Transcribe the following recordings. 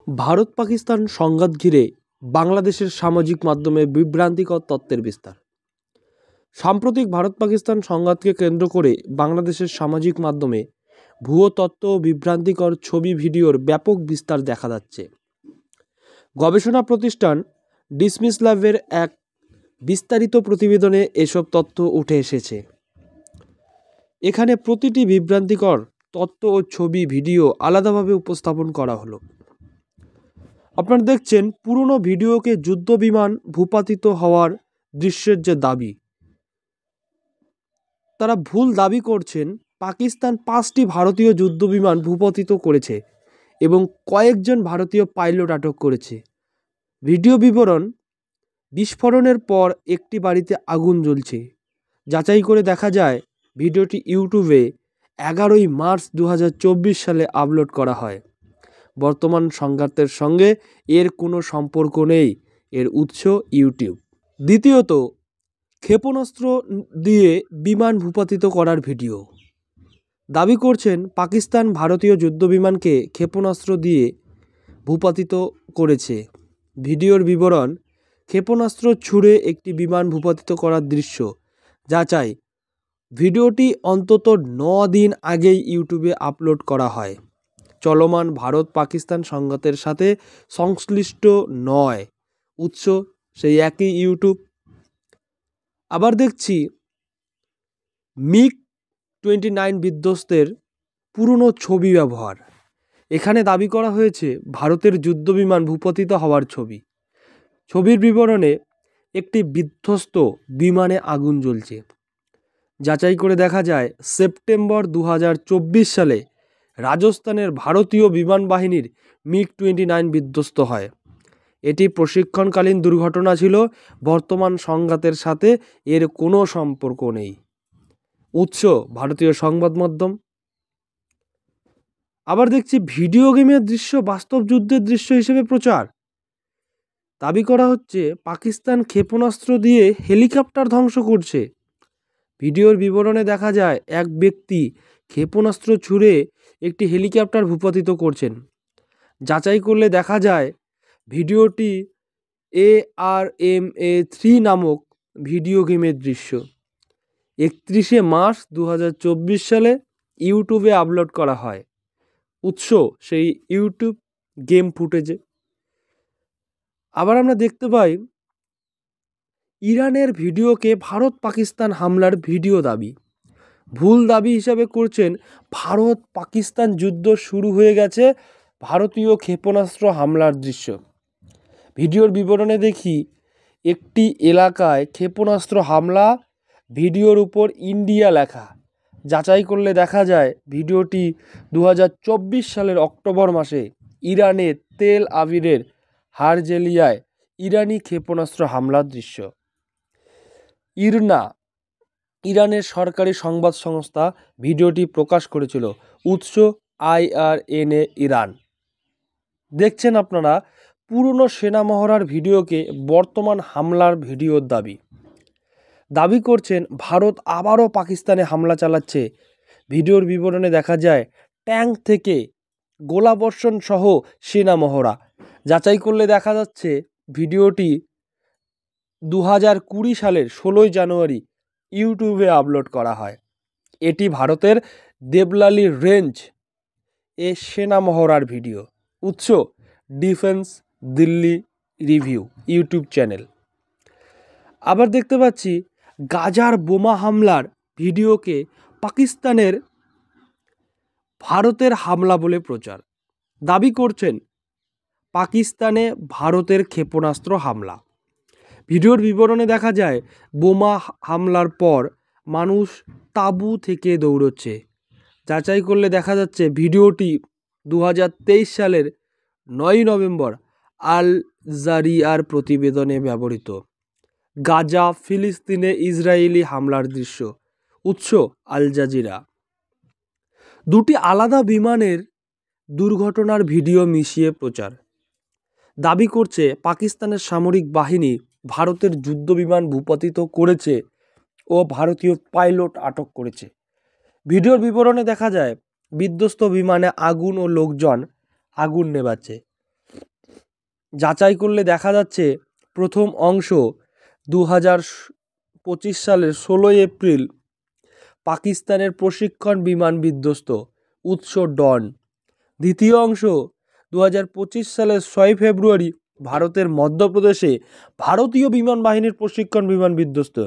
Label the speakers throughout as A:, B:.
A: ভারত পাকিস্তান সংঘাত ঘিরে বাংলাদেশের সামাজিক মাধ্যমে বিভ্রান্তিকর তথ্যের বিস্তার। সাম্প্রতিক ভারত পাকিস্তান সংঘাতকে কেন্দ্র করে বাংলাদেশের সামাজিক মাধ্যমে ভুয়ো তথ্য ও বিভ্রান্তিকর ছবি ভিডিওর ব্যাপক বিস্তার দেখা যাচ্ছে। গবেষণা প্রতিষ্ঠান ডিসমিস ল্যাবের এক বিস্তারিত প্রতিবেদনে এসব তথ্য উঠে এসেছে। এখানে প্রতিটি বিভ্রান্তিকর তথ্য ও ছবি ভিডিও আলাদাভাবে উপস্থাপন করা হলো। আপনারা দেখছেন পুরনো ভিডিওকে যুদ্ধ বিমান ভূপাতিত হওয়ার দৃশ্যের যে দাবি, তারা ভুল দাবি করছেন। পাকিস্তান 5টি ভারতীয় যুদ্ধ বিমান ভূপাতিত করেছে এবং কয়েকজন ভারতীয় পাইলট আটক করেছে। ভিডিও বিবরণ: বিস্ফোরণের পর একটি বাড়িতে আগুন জ্বলছে। যাচাই করে দেখা যায় ভিডিওটি ইউটিউবে 11ই মার্চ 2024 সালে আপলোড করা হয়। বর্তমান সংঘাতের সঙ্গে এর কোনো সম্পর্ক নেই, এর উৎস ইউটিউব। দ্বিতীয়ত, ক্ষেপণাস্ত্র দিয়ে বিমান ভূপাতিত করার ভিডিও। দাবি করছেন পাকিস্তান ভারতীয় যুদ্ধবিমানকে ক্ষেপণাস্ত্র দিয়ে ভূপাতিত করেছে। ভিডিওর বিবরণ: ক্ষেপণাস্ত্র ছুড়ে একটি বিমান ভূপাতিত করার দৃশ্য। যাচাই: ভিডিওটি অন্তত 9 দিন আগেই ইউটিউবে আপলোড করা হয়। চলমান ভারত পাকিস্তান সংঘাতের সাথে সংশ্লিষ্ট নয়, উৎস সেই একই ইউটিউব। আবার দেখছি MiG-29 বিধ্বস্তের পুরনো ছবি ব্যবহার। এখানে দাবি করা হয়েছে ভারতের যুদ্ধবিমান ভূপাতিত হওয়ার ছবি। ছবির বিবরণে একটি বিধ্বস্ত বিমানে আগুন জ্বলছে। যাচাই করে দেখা যায় সেপ্টেম্বর 2024 সালে রাজস্থানের ভারতীয় বিমান বাহিনীর MiG-29 বিধ্বস্ত হয়। এটি প্রশিক্ষণকালীন দুর্ঘটনা ছিল। বর্তমান সংঘাতের সাথে এর কোনো সম্পর্ক নেই, উৎস ভারতীয় সংবাদ মাধ্যম। আবার দেখছি ভিডিও গেমের দৃশ্য বাস্তব যুদ্ধের দৃশ্য হিসেবে প্রচার। দাবি করা হচ্ছে পাকিস্তান ক্ষেপণাস্ত্র দিয়ে হেলিকপ্টার ধ্বংস করছে। ভিডিওর বিবরণে দেখা যায় এক ব্যক্তি ক্ষেপণাস্ত্র ছুড়ে একটি হেলিকপ্টার ভূপাতিত করছেন। যাচাই করলে দেখা যায় ভিডিওটি ARMA3 নামক ভিডিও গেমের দৃশ্য। 31শে মার্চ 2024 সালে ইউটিউবে আপলোড করা হয়। উৎস সেই ইউটিউব গেম ফুটেজে। আবার আমরা দেখতে পাই ইরানের ভিডিওকে ভারত পাকিস্তান হামলার ভিডিও দাবি। ভুল দাবি হিসাবে করছেন ভারত পাকিস্তান যুদ্ধ শুরু হয়ে গেছে ভারতীয় ক্ষেপণাস্ত্র হামলার দৃশ্য। ভিডিওর বিবরণে দেখি একটি এলাকায় ক্ষেপণাস্ত্র হামলা, ভিডিওর উপর ইন্ডিয়া লেখা। যাচাই করলে দেখা যায় ভিডিওটি 2024 সালের অক্টোবর মাসে ইরানের তেল আবিবের হারজেলিয়ায় ইরানি ক্ষেপণাস্ত্র হামলার দৃশ্য। ইরানের সরকারি সংবাদ সংস্থা ভিডিওটি প্রকাশ করেছিল। উৎস IRNA ইরান। দেখছেন আপনারা পুরনো সেনা মহড়ার ভিডিওকে বর্তমান হামলার ভিডিওর দাবি করছেন ভারত আবারও পাকিস্তানে হামলা চালাচ্ছে। ভিডিওর বিবরণে দেখা যায় ট্যাঙ্ক থেকে গোলাবর্ষণ সহ সেনা মহড়া। যাচাই করলে দেখা যাচ্ছে ভিডিওটি 2020 সালের 16 জানুয়ারি ইউটিউবে আপলোড করা হয়। এটি ভারতের দেবলালি রেঞ্জ এ সেনা মহড়ার ভিডিও। উৎস defence Delhi review YouTube channel. আবার দেখতে পাচ্ছি গাজার বোমা হামলার ভিডিওকে পাকিস্তানের ভারতের হামলা বলে প্রচার। দাবি করছেন পাকিস্তানে ভারতের ক্ষেপণাস্ত্র হামলা। ভিডিওর বিবরণে দেখা যায় বোমা হামলার পর মানুষ তাঁবু থেকে দৌড়চ্ছে। যাচাই করলে দেখা যাচ্ছে ভিডিওটি 2023 সালের 9 নভেম্বর আল জাজিরার প্রতিবেদনে ব্যবহৃত। গাজা ফিলিস্তিনে ইসরায়েলি হামলার দৃশ্য। উৎস আল জাজিরা। দুটি আলাদা বিমানের দুর্ঘটনার ভিডিও মিশিয়ে প্রচার। দাবি করছে পাকিস্তানের সামরিক বাহিনী ভারতের যুদ্ধবিমান ভূপাতিত করেছে ও ভারতীয় পাইলট আটক করেছে। ভিডিওর বিবরণে দেখা যায় বিধ্বস্ত বিমানে আগুন ও লোকজন আগুন নেভাচ্ছে। যাচাই করলে দেখা যাচ্ছে প্রথম অংশ 2025 সালের 16ই এপ্রিল পাকিস্তানের প্রশিক্ষণ বিমান বিধ্বস্ত, উৎস ডন। দ্বিতীয় অংশ 2025 সালের 6 ফেব্রুয়ারি ভারতের মধ্যপ্রদেশে ভারতীয় বিমান বাহিনীর প্রশিক্ষণ বিমান বিধ্বস্ত।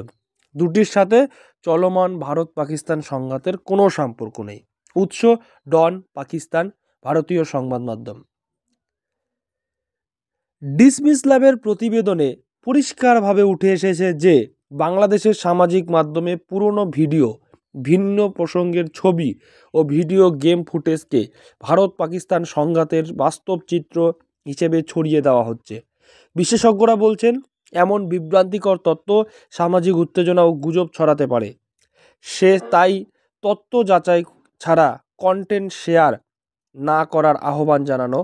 A: দুটির সাথে চলমান ভারত পাকিস্তান সংঘাতের কোনো সম্পর্ক নেই। উৎস ডন, পাকিস্তান, ভারতীয় সংবাদ মাধ্যম। ডিসমিস ল্যাবের প্রতিবেদনে পরিষ্কারভাবে উঠে এসেছে যে বাংলাদেশের সামাজিক মাধ্যমে পুরনো ভিডিও, ভিন্ন প্রসঙ্গের ছবি ও ভিডিও গেম ফুটেজকে ভারত পাকিস্তান সংঘাতের বাস্তব চিত্র হিসেবে ছড়িয়ে দেওয়া হচ্ছে। বিশেষজ্ঞরা বলছেন এমন বিভ্রান্তিকর তথ্য সামাজিক উত্তেজনা ও গুজব ছড়াতে পারে। তাই তথ্য যাচাই ছাড়া কন্টেন্ট শেয়ার না করার আহ্বান জানানো